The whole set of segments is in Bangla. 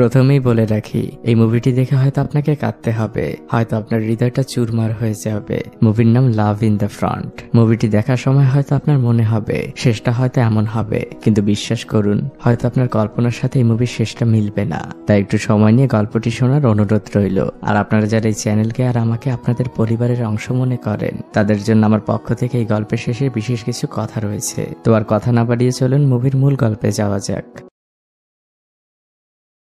প্রথমেই বলে রাখি, এই মুভিটি দেখে হয়তো আপনাকে কাঁদতে হবে, হয়তো আপনার হৃদয়টা চুরমার হয়ে যাবে। মুভির নাম লাভ ইন দ্য ফ্রন্ট। মুভিটি দেখার সময় হয়তো আপনার মনে হবে শেষটা হয়তো এমন হবে, কিন্তু বিশ্বাস করুন, হয়তো আপনার কল্পনার সাথে এই মুভির শেষটা মিলবে না। তাই একটু সময় নিয়ে গল্পটি শোনার অনুরোধ রইল। আর আপনারা যারা এই চ্যানেলকে আর আমাকে আপনাদের পরিবারের অংশ মনে করেন, তাদের জন্য আমার পক্ষ থেকে এই গল্পের শেষে বিশেষ কিছু কথা রয়েছে। তো আর কথা না বাড়িয়ে চলুন মুভির মূল গল্পে যাওয়া যাক।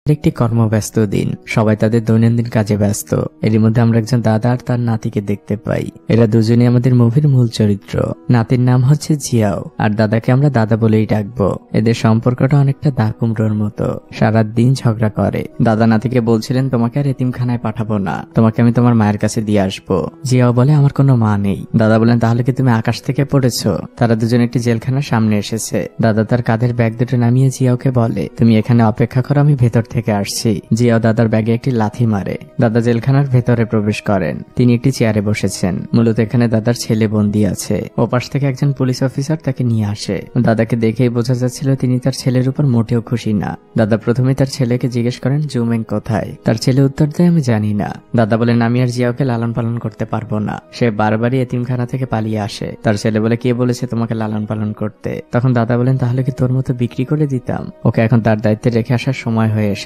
একটি কর্মব্যস্ত দিন, সবাই তাদের দৈনন্দিন কাজে ব্যস্ত। এরই মধ্যে আমরা একজন দাদা আর তার নাতিকে দেখতে পাই। এরা দুজনই আমাদের মুভির মূল চরিত্র। নাতির নাম হচ্ছে জিয়াও, আর দাদাকে আমরা দাদা বলেই ডাকবো। এদের সম্পর্কটা অনেকটা দা কুমড়োর মতো, সারাদিন ঝগড়া করে। দাদা নাতিকে বলছিলেন, তোমাকে আর এতিমখানায় পাঠাবো না, তোমাকে আমি তোমার মায়ের কাছে দিয়ে আসবো। জিয়াও বলে, আমার কোনো মা নেই। দাদা বলেন, তাহলে কি তুমি আকাশ থেকে পড়েছো? তারা দুজন একটি জেলখানার সামনে এসেছে। দাদা তার কাঁধের ব্যাগ দুটো নামিয়ে জিয়াওকে বলে, তুমি এখানে অপেক্ষা করো, আমি ভেতর থেকে আসছি। জিয়াও দাদার ব্যাগে একটি লাথি মারে। দাদা জেলখানার ভেতরে প্রবেশ করেন। তিনি একটি চেয়ারে বসেছেন। মূলত এখানে দাদার ছেলে বন্দী আছে। ওপাশ থেকে একজন পুলিশ অফিসার তাকে নিয়ে আসে। দাদাকে দেখেই বোঝা যাচ্ছিল তিনি তার ছেলের উপর মোটেও খুশি না। দাদা প্রথমে তার ছেলেকে জিজ্ঞেস করেন, জুমেং কোথায়? তার ছেলে উত্তর দেয়, আমি জানি না। দাদা বলেন, আমি আর জিয়াওকে লালন পালন করতে পারবো না, সে বারবারই এতিমখানা থেকে পালিয়ে আসে। তার ছেলে বলে, কে বলেছে তোমাকে লালন পালন করতে? তখন দাদা বলেন, তাহলে কি তোর মতো বিক্রি করে দিতাম? ওকে এখন তার দায়িত্বে রেখে আসার সময় হয়ে এসেছে।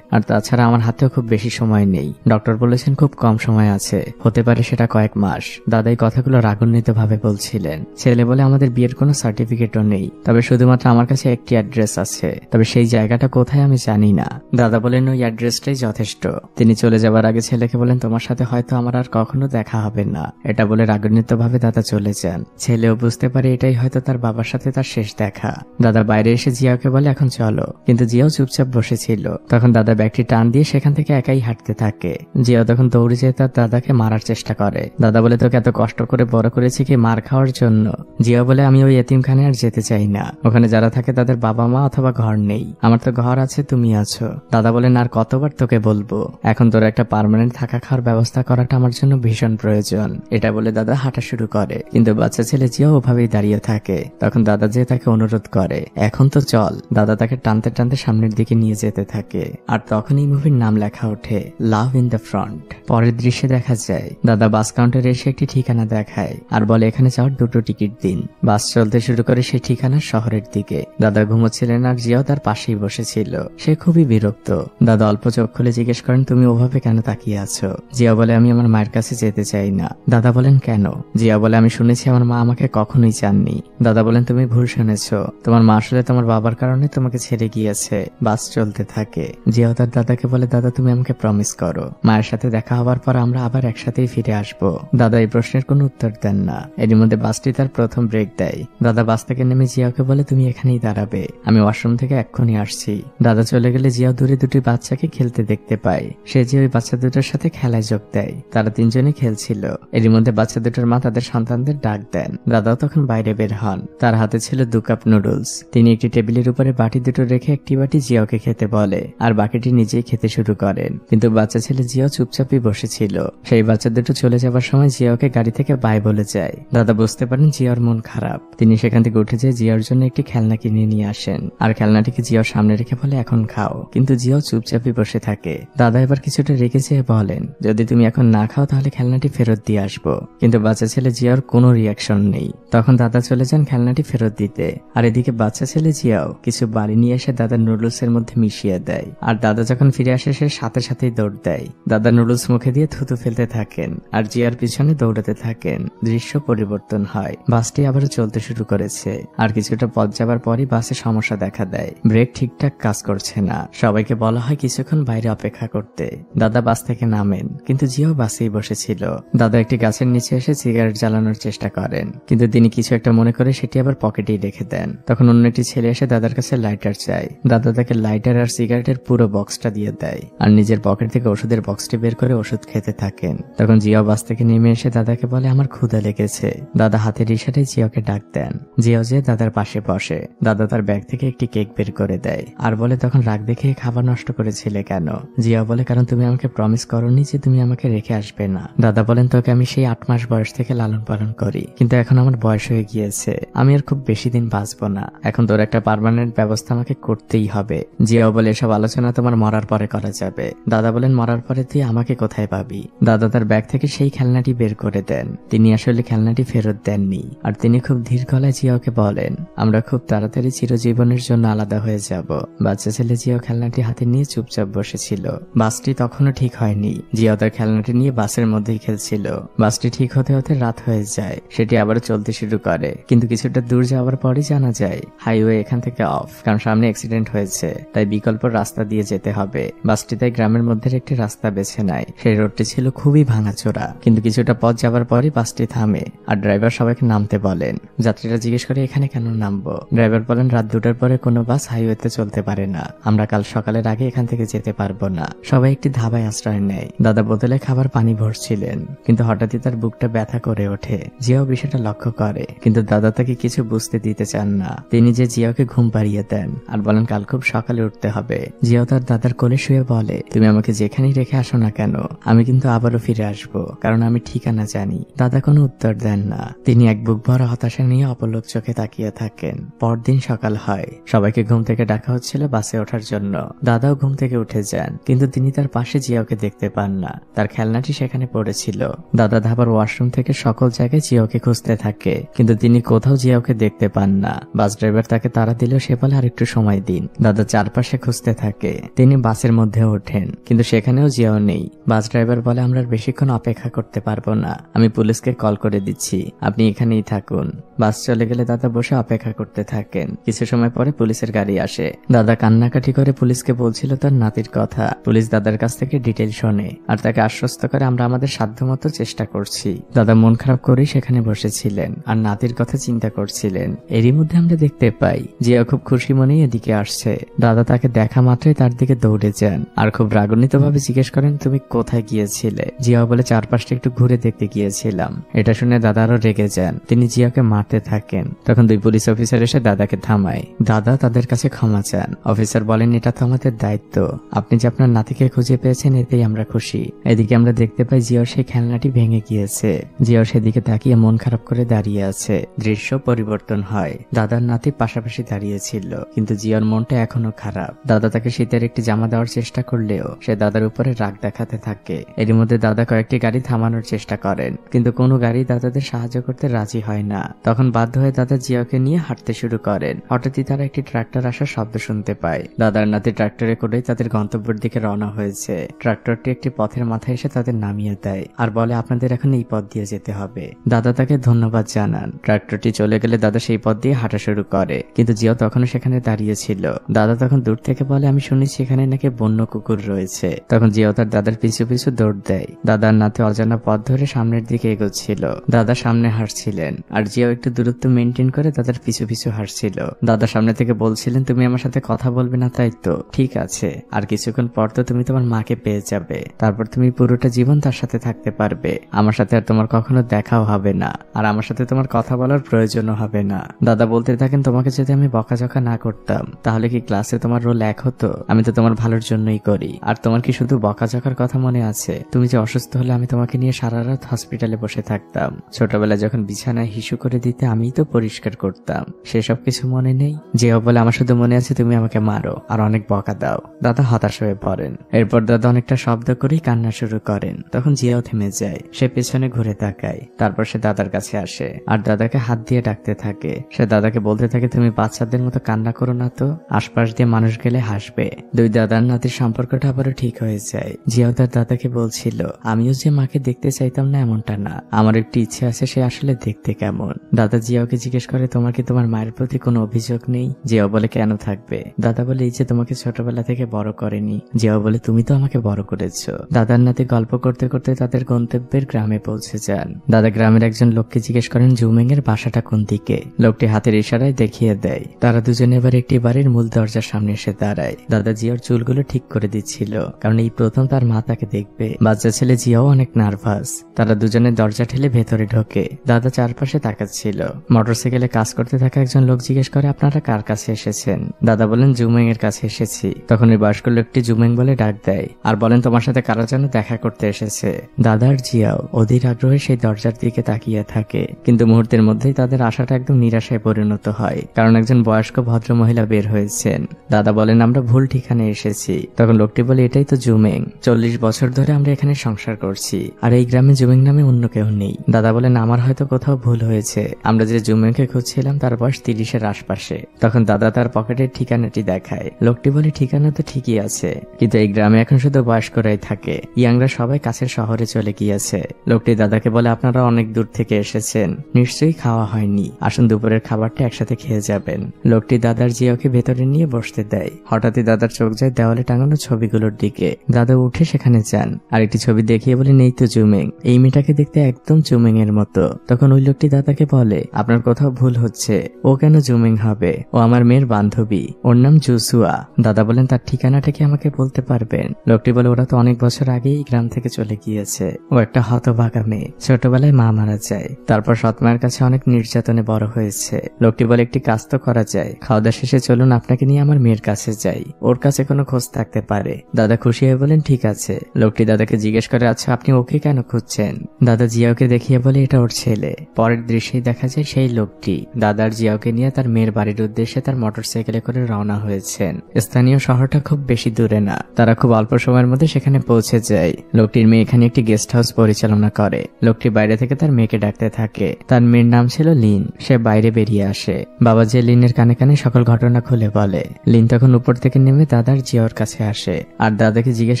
আর তাছাড়া আমার হাতেও খুব বেশি সময় নেই। ডক্টর বলেছেন খুব কম সময় আছে, হতে পারে সেটা কয়েক মাস। দাদা এই কথাগুলো রাগান্বিত ভাবে বলছিলেন। ছেলে বলে, আমাদের বিয়ের কোনো সার্টিফিকেটও নেই, তবে শুধুমাত্র আমার কাছে একটি অ্যাড্রেস আছে, তবে সেই জায়গাটা কোথায় আমি জানি না। দাদা বলেন, ওই অ্যাড্রেসটাই যথেষ্ট। তিনি চলে যাবার আগে ছেলেকে বলেন, তোমার সাথে হয়তো আমার আর কখনো দেখা হবে না। এটা বলে রাগান্বিত ভাবে দাদা চলে যান। ছেলেও বুঝতে পারে এটাই হয়তো তার বাবার সাথে তার শেষ দেখা। দাদা বাইরে এসে জিয়াকে বলে, এখন চলো। কিন্তু জিয়াও চুপচাপ বসেছিল। তখন দাদা ব্যাগটি টান দিয়ে সেখান থেকে একাই হাঁটতে থাকে। জিয়াও তখন দৌড়ে যেয়ে তার দাদাকে মারার চেষ্টা করে। দাদা বলে, তোকে এত কষ্ট করে বড় করেছি কি মার খাওয়ার জন্য? জিয়াও বলে, আমি ওই এতিমখানায় আর যেতে চাই না। ওখানে যারা থাকে তাদের বাবা মা অথবা ঘর নেই, আমার তো ঘর আছে, তুমি আছো। দাদা বলেন, আর কতবার তোকে বলবো, এখন তোর একটা পার্মানেন্ট থাকা খাওয়ার ব্যবস্থা করাটা আমার জন্য ভীষণ প্রয়োজন। এটা বলে দাদা হাঁটা শুরু করে, কিন্তু বাচ্চা ছেলে জিয়াও ওভাবেই দাঁড়িয়ে থাকে। তখন দাদা যে তাকে অনুরোধ করে, এখন তো চল। দাদা তাকে টানতে টানতে সামনের দিকে নিয়ে যেতে থাকে। আর তখন এই মুভির নাম লেখা ওঠে, লাভ ইন দ্য ফ্রন্ট। পরের দৃশ্যে দেখা যায় দাদা বাস কাউন্টারে এসে একটি ঠিকানা দেখায় আর বলে, এখানে যাওয়ার 2টো টিকিট দিন। বাস চলতে শুরু করে সেই ঠিকানার শহরের দিকে। দাদা ঘুমোচ্ছিলেন আর জিয়াও তার পাশেই বসেছিল। সে খুবই বিরক্ত। দাদা অল্প চোখ খুলে জিজ্ঞেস করেন, তুমি ওভাবে কেন তাকিয়ে আছো? জিয়া বলে, আমি আমার মায়ের কাছে যেতে চাই না। দাদা বলেন, কেন? জিয়া বলে, আমি শুনেছি আমার মা আমাকে কখনোই চাননি। দাদা বলেন, তুমি ভুল শুনেছ, তোমার মা আসলে তোমার বাবার কারণে তোমাকে ছেড়ে গিয়েছে। বাস চলতে থাকে। জিয়াও তার দাদাকে বলে, দাদা তুমি আমাকে প্রমিস করো, মায়ের সাথে দেখা হওয়ার পর আমরা আবার একসাথেই ফিরে আসবো। দাদা এই প্রশ্নের কোনো উত্তর দেন না। এরই মধ্যে বাসটি তার প্রথম ব্রেক দেয়। দাদা বাস থেকে নেমে জিয়াকে বলে, তুমি এখানেই দাঁড়াবে, আমি ওয়াশরুম থেকে এক্ষুনি আসছি। দাদা চলে গেলে জিয়াও দূরে দুটি বাচ্চাকে খেলতে দেখতে পায়। সে যে ওই বাচ্চা দুটোর সাথে খেলায় যোগ দেয়। তারা তিনজনে খেলছিল। এরই মধ্যে বাচ্চা দুটোর মা তাদের সন্তানদের ডাক দেন। দাদাও তখন বাইরে বের হন। তার হাতে ছিল 2 কাপ নুডলস। তিনি একটি টেবিলের উপরে বাটি দুটো রেখে একটি বাটি জিয়াওকে খেতে বলে আর বাকিটি নিজেই খেতে শুরু করেন। কিন্তু বাচ্চা ছেলে জিয়াও চুপচাপই বসেছিল। সেই বাচ্চা দুটো চলে যাবার সময় জিয়াওকে গাড়ি থেকে বাই বলে যায়। দাদা বুঝতে পারেন জিয়ার মন খারাপ। তিনি সেখান থেকে উঠে যেয়ে জিয়ার জন্য একটি খেলনা কিনে নিয়ে আসেন আর খেলনাটিকে জিয়ার সামনে রেখে বলে, এখন খাও। কিন্তু জিয়াও চুপচাপই বসে থাকে। দাদা এবার কিছুটা রেগে যেয়ে বলেন, যদি তুমি এখন না খাও তাহলে খেলনাটি ফেরত দিয়ে আসবো। কিন্তু বাচ্চা ছেলে জিয়ার কোনো রিয়াকশন নেই। তখন দাদা চলে যান খেলনাটি ফেরত দিতে। আর এদিকে বাচ্চা ছেলে জিয়াও কিছু বাড়ি নিয়ে এসে দাদার নুডলস এর মধ্যে মিশিয়ে দেয়। আর দাদা যখন ফিরে আসে সে সাথে সাথেই দৌড় দেয়। দাদা নুডলস মুখে দিয়ে থুতু ফেলতে থাকেন আর জিয়ার পিছনে দৌড়াতে থাকেন। দৃশ্য পরিবর্তন হয়। বাসটি আবারও চলতে শুরু করেছে। আর কিছুটা পথ যাবার পরই বাসে সমস্যা দেখা দেয়। ব্রেক ঠিকঠাক কাজ করছে না। সবাইকে বলা হয় কিছুক্ষণ বাইরে অপেক্ষা করতে। দাদা বাস থেকে নামেন, কিন্তু জিয়াও বাসেই বসেছিল। দাদা একটি গাছের নিচে এসে সিগারেট জ্বালানোর চেষ্টা করেন, কিন্তু তিনি কিছু একটা মনে করে সেটি আবার পকেটেই রেখে দেন। তখন অন্য একটি ছেলে এসে দাদার কাছে লাইটার চায়। দাদা তাকে লাইটার আর সিগারেটের পুরো বক্সটা দিয়ে দেয় আর নিজের পকেট থেকে ওষুধের বক্সটি বের করে ওষুধ খেতে থাকেন। তখন জিয়াও বাস থেকে নেমে এসে দাদাকে বলে, আমার ক্ষুধা লেগেছে। দাদা হাতের ইশারায় জিয়াকে ডাক দেন। জিয়াও যে দাদার পাশে বসে। দাদা তার ব্যাগ থেকে একটি কেক বের করে দেয় আর বলে, তখন রাগ দেখে খাবার নষ্ট করেছিলে কেন? জিয়াও বলে, কারণ তুমি আমাকে প্রমিস করোনি যে তুমি আমাকে রেখে আসবে না। দাদা বলেন, তোকে আমি সেই 8 মাস বয়স থেকে লালন পালন করি, কিন্তু এখন আমার বয়স হয়ে গিয়েছে, আমি আর খুব বেশি দিন বাঁচবো না। এখন তোর একটা পার্মানেন্ট ব্যবস্থা আমাকে করতেই হবে। জিয়াও বলে, এসব আলোচনা তোমার মরার পরে করা যাবে। দাদা বলেন, মরার পরে তুই আমাকে কোথায় পাবি? দাদা তার ব্যাগ থেকে সেই খেলনাটি বের করে দেন। তিনি আসলে খেলনাটি ফেরত দেননি, আর তিনি খুব ধীর গলায় জিয়াওকে বলেন, আমরা খুব তাড়াতাড়ি চিরজীবনের জন্য আলাদা হয়ে যাব। বাচ্চা ছেলে জিয়াও খেলনাটি হাতে নিয়ে চুপচাপ বসেছিল। বাসটি তখনও ঠিক হয়নি। জিয়াও তার খেলনাটি নিয়ে বাসের মধ্যেই খেলছিল। বাসটি ঠিক হতে হতে রাত হয়ে যায়। সেটি আবার চলতে শুরু করে, কিন্তু কিছুটা দূর যাওয়ার পরে জানা যায় হাইওয়ে এখান থেকে অফ, কারণ সামনে অ্যাক্সিডেন্ট হয়েছে, তাই বিকল্প রাস্তা দিয়ে যেতে হবে। বাসটি তাই গ্রামের মধ্যে একটি রাস্তা বেছে নেয়। সেই রোডটি ছিল খুবই ভাঙাচোরা, কিন্তু কিছুটা পথ যাওয়ার পরই বাসটি থামে আর ড্রাইভার সবাইকে নামতে বলেন। যাত্রীরা জিজ্ঞেস করে, এখানে কেন নামবো? ড্রাইভার বলেন, রাত 2টার পরে কোনো বাস হাইওয়েতে চলতে পারে না। আমরা কাল সকালের আগে এখান থেকে যেতে পারবো না। সবাই একটি ধাবায় আশ্রয় নেয়। দাদা বোতলে খাবার পানি ভরছিলেন, কিন্তু হঠাৎই তার বুকটা ব্যথা করে ওঠে। জিয়াও বিষয়টা লক্ষ্য করে, কিন্তু দাদা তাকে কিছু বুঝতে দিতে চান না। তিনি যে জিয়াওকে ঘুম পাড়িয়ে দেন আর বলেন কাল খুব সকালে উঠতে হবে। জিয়াও তার দাদার কোলে শুয়ে বলে, তুমি আমাকে যেখানেই রেখে আসো না কেন, আমি কিন্তু আবারও ফিরে আসবো, কারণ আমি ঠিকানা জানি। দাদা কোনো উত্তর দেন না। তিনি এক বুক ভরা হতাশা নিয়ে অপলক চোখে তাকিয়ে থাকেন। পরদিন সকাল হয়। সবাইকে ঘুম থেকে ডাকা হচ্ছিল বাসে ওঠার জন্য। দাদাও ঘুম থেকে উঠে যান, কিন্তু তিনি তার পাশে জিয়াওকে দেখতে পান না। তার খেলনাটি সেখানে পড়েছিল। দাদা ধাবার ওয়াশরুম থেকে সকল জায়গায় জিয়াওকে খুঁজতে থাকে, কিন্তু তিনি কোথাও জিয়াওকে দেখতে পান না। বাস ড্রাইভার তাকে তাড়া দিলেও সে বলে আর একটু সময় দিন। দাদা চারপাশে খুঁজতে থাকে। তিনি বাসের মধ্যে ওঠেন, কিন্তু সেখানেও জিয়াও নেই। বাস ড্রাইভার বলে, আমরা আর বেশিক্ষণ অপেক্ষা করতে পারবো না, আমি পুলিশকে কল করে দিচ্ছি, আপনি এখানেই থাকুন। বাস চলে গেলে দাদা বসে অপেক্ষা করতে থাকেন। কিছু সময় পরে পুলিশের গাড়ি আসে। দাদা কান্নাকাটি করে পুলিশকে বলছিল তার নাতির কথা। পুলিশ দাদার কাছ থেকে ডিটেইল শোনে আর তাকে আশ্বস্ত করে, আমরা আমাদের সাধ্যমতো চেষ্টা করছি। দাদা মন খারাপ করেই সেখানে বসেছিলেন আর নাতির কথা চিন্তা করছিলেন। এরই মধ্যে আমরা দেখতে পাই জিয়া খুব খুশি মনেই এদিকে আসছে। দাদা তাকে দেখা মাত্রই তার দিকে দৌড়ে যান আর খুব রাগান্বিত ভাবে জিজ্ঞেস করেন, তুমি কোথায় গিয়েছিলে? জিয়া বলে, চারপাশটা একটু ঘুরে দেখতে গিয়েছিলাম। এটা শুনে দাদা আরো রেগে যান। তিনি জিয়াকে মারতে থাকেন। তখন দুই পুলিশ অফিসার এসে দাদাকে থামায়। দাদা তাদের কাছে ক্ষমা চান। অফিসার বলেন, এটা তো আমাদের দায়িত্ব, আপনি যে আপনার নাতিকে খুঁজে পেয়েছেন এতেই আমরা খুশি। এদিকে আমরা দেখতে পাই জিয়াও সেই খেলনাটি ভেঙে গিয়েছে। জিয়াও সেদিকে তাকিয়ে মন খারাপ করে দাঁড়িয়ে আছে। দৃশ্য পরিবর্তন হয়। দাদার নাতি পাশাপাশি দাঁড়িয়েছিল, কিন্তু জিয়ার মনটা এখনো খারাপ। দাদা তাকে শীতের একটি জামা দেওয়ার চেষ্টা করলেও সে দাদার উপরে রাগ দেখাতে থাকে। এর মধ্যে দাদা কয়েকটি গাড়ি থামানোর চেষ্টা করেন, কিন্তু কোনো গাড়ি দাদাদের সাহায্য করতে রাজি হয় না। তখন বাধ্য হয়ে দাদা জিয়াকে নিয়ে হাঁটতে শুরু করেন। হঠাৎই তারা একটি ট্রাক্টর আসার শব্দ শুনতে পায়। দাদার নাতি ট্রাক্টরে করেই তাদের গন্তব্যের দিকে রওনা হয়েছে। ট্রাক্টরটি একটি পথের মাথায় এসে তাদের নামিয়ে দেয় আর বলে, আপনাদের এখন এই পথ দিয়ে যেতে হবে। দাদা তাকে ধন্যবাদ জানান। ট্রাক্টরটি চলে গেলে দাদা সেই পথ দিয়ে হাঁটা শুরু করে, কিন্তু জিয়াও তখনও সেখানে দাঁড়িয়ে ছিল। দাদা তখন দূর থেকে বলে, আমি শুনেছি এখানে নাকি বন্য কুকুর রয়েছে। তখন জিয়াও তার দাদার পিছু পিছু দৌড় দেয়। দাদার নাতি অজানা পথ ধরে সামনের দিকে এগোচ্ছিল। দাদা সামনে হাঁটছিলেন আর জিয়াও একটু দূরত্ব মেনটেন করে দাদার পিছু পিছু হাঁটছিল। দাদা সামনে থেকে বলছিলেন, তুমি আমার সাথে কথা বলবে না তাই তো? ঠিক আছে, আর কিছুক্ষণ পর তো তুমি তোমার মাকে পেয়ে যাবে। তারপর তুমি পুরোটা জীবন তার সাথে থাকতে পারবে। আমার সাথে আর তোমার কখনো দেখাও হবে না, আর আমার সাথে তোমার কথা বলার প্রয়োজনও হবে না। দাদা বলতে থাকেন, তোমাকে যদি আমি বকাঝকা না করতাম তাহলে কি ক্লাসে তোমার রোল এক হতো? আমি তো তোমার ভালোর জন্যই করি। আর তোমার কি শুধু বকাঝকার কথা মনে আছে? তুমি যে অসুস্থ হলে আমি তোমাকে নিয়ে সারা রাত হসপিটালে বসে থাকতাম। ছোটবেলায় যখন বিছানায় হিসু করে দিতে আমিই তো পরিষ্কার করতাম। সেসব কিছু মনে নেই? জিয়াও বলে, আমার শুধু মনে আছে তুমি আমাকে মারো আর অনেক বকা দাও। দাদা হতাশ হয়ে পড়েন। এরপর দাদা অনেকটা শব্দ করেই কান্না শুরু করেন। তখন জিয়াও থেমে যায়। সে পেছনে ঘুরে তাকায়। তারপর সে দাদার কাছে আসে আর দাদাকে হাত দিয়ে ডাকতে থাকে। সে দাদাকে বলতে থাকে, তুমি বাচ্চাদের মতো কান্না করো না তো, আশপাশ দিয়ে মানুষ গেলে হাসবে। দুই দাদার নাতির সম্পর্কটা আবারও ঠিক হয়ে যায়। জিয়াও তার দাদাকে বলছিল, আমিও যে মাকে দেখতে চাইতাম না এমনটা না, আমার একটি ইচ্ছে আছে সে আসলে দেখতে কেমন। দাদা জিয়াওকে জিজ্ঞেস করে, তোমার কি তোমার মায়ের প্রতি কোনো অভিযোগ নেই? জিয়াও বলে, কেন থাকবে? দাদা বলে, এই যে তোমাকে ছোটবেলা থেকে বড় করেনি। জিয়াও বলে, তুমি তো আমাকে বড় করেছো। দাদার নাতি গল্প করতে করতে তাদের গন্তব্যের গ্রামে পৌঁছে যান। দাদা গ্রামের একজন লোককে জিজ্ঞেস করেন, জুমেং এর বাসাটা কোন দিকে। লোকটি হাতের ইশারায় দেখিয়ে দেয়। তারা দুজনে এবার একটি বাড়ির মূল দরজার সামনে এসে দাঁড়ায়। দাদা জিয়ার চুলগুলো ঠিক করে দিচ্ছিল, কারণ এই প্রথম তার মা তাকে দেখবে। বাচ্চা ছেলে জিয়াও অনেক নার্ভাস। তারা দুজনে দরজা ঠেলে ভেতরে ঢোকে। দাদা চারপাশে তাকাচ্ছিল। মোটরসাইকেলে কাজ করতে থাকা একজন লোক জিজ্ঞেস করে, আপনারা কার কাছে এসেছেন? দাদা বলেন, জুমেং এর কাছে এসেছি। তখন ওই বয়স্ক লোকটি জুমেং বলে ডাক দেয় আর বলেন, তোমার সাথে কারো যেন দেখা করতে এসেছে। দাদা আর জিয়াও অধীর আগ্রহে সেই দরজার দিকে তাকিয়ে থাকে, কিন্তু মুহূর্তের মধ্যেই তাদের আশাটা একদম নিরাশায় পরিণত হয়, কারণ একজন বয়স্ক ভদ্র মহিলা বের হয়েছেন। দাদা বলেন, আমরা ভুল ঠিকানায় এসেছি। তখন লোকটি বলে, এটাই তো জুমেং, 40 বছর ধরে আমরা এখানে সংসার করছি, আর এই গ্রামে জুমেং নামে অন্য কেউ নেই। দাদা বলেন, আমার হয়তো কোথাও ভুল হয়েছে, আমরা যে জুমেংকে খুঁজছিলাম তার বয়স 30-এর আশপাশে। তখন দাদা তার পকেটের ঠিকানাটি দেখায়। লোকটি বলে, ঠিকানা তো ঠিকই আছে, কিন্তু এই গ্রামে এখন শুধু বয়স্করাই থাকে, ইয়াংরা সবাই কাছের শহরে চলে গিয়েছে। লোকটি দাদাকে বলে, আপনারা অনেক দূর থেকে এসেছেন, নিশ্চয়ই খাওয়া হয়নি, আসুন দুপুরের খাবারটা একসাথে খেয়ে যাবেন। লোকটি দাদার জিয়াওকে ভেতরে নিয়ে বসতে দেয়। হঠাৎই দাদার চোখ যায় দেওয়ালে টাঙানো ছবিগুলোর দিকে। দাদা উঠে সেখানে যান, আর একটি ছবি দেখিয়ে বলেন, এই তো জুমেং, এই মেয়েটাকে দেখতে একদম জুমেং এর মতো। তখন ওই লোকটি দাদাকে বলে, আপনার কোথাও ভুল হচ্ছে, ও কেন জুমেং হবে, ও আমার মেয়ের বান্ধবী, ওর নাম জুসুয়া। দাদা বলেন, তার ঠিকানাটা কি আমাকে বলতে পারবেন? লোকটি বলে, ওরা তো অনেক বছর আগেই গ্রাম থেকে চলে গিয়েছে, ও একটা হতভাগা মেয়ে, ছোটবেলায় মা মারা যায়, তারপর সৎমায়ের কাছে অনেক নির্যাতনে বড় হয়েছে। লোকটি বলে, একটি কাজ তো করা যায়, খাওয়া দাওয়া শেষে চলুন আপনাকে নিয়ে আমার মেয়ের কাছে যাই, ওর কাছে কোনো খোঁজ থাকতে পারে। দাদা খুশি হয়ে বলেন, ঠিক আছে। লোকটি দাদাকে জিজ্ঞেস করে, আচ্ছা আপনি ওকে কেন খুঁজছেন? দাদা জিয়াওকে দেখিয়ে বলে, এটা ওর ছেলে। পরের দৃশ্যেই দেখা যায় সেই লোকটি দাদার জিয়াওকে নিয়ে তার মেয়ের বাড়ির উদ্দেশ্যে তার মোটরসাইকেলে করে রওনা হয়েছেন। স্থানীয় শহরটা খুব বেশি দূরে না, তারা খুব অল্প সময়ের মধ্যে সেখানে পৌঁছে যায়। লোকটির মেয়ে এখানে একটি গেস্ট হাউস পরিচালনা করে। লোকটি বাইরে থেকে তার মেয়েকে ডাকতে থাকে। তার মেয়ের নাম ছিল লিন। সে বাইরে বেরিয়ে আসে। বাবা যে লিনের কানে কানে সকল ঘটনা খুলে বলে। লিন তখন উপর থেকে নেমে দাদার জিয়াওর কাছে আসে, আর দাদাকে জিজ্ঞেস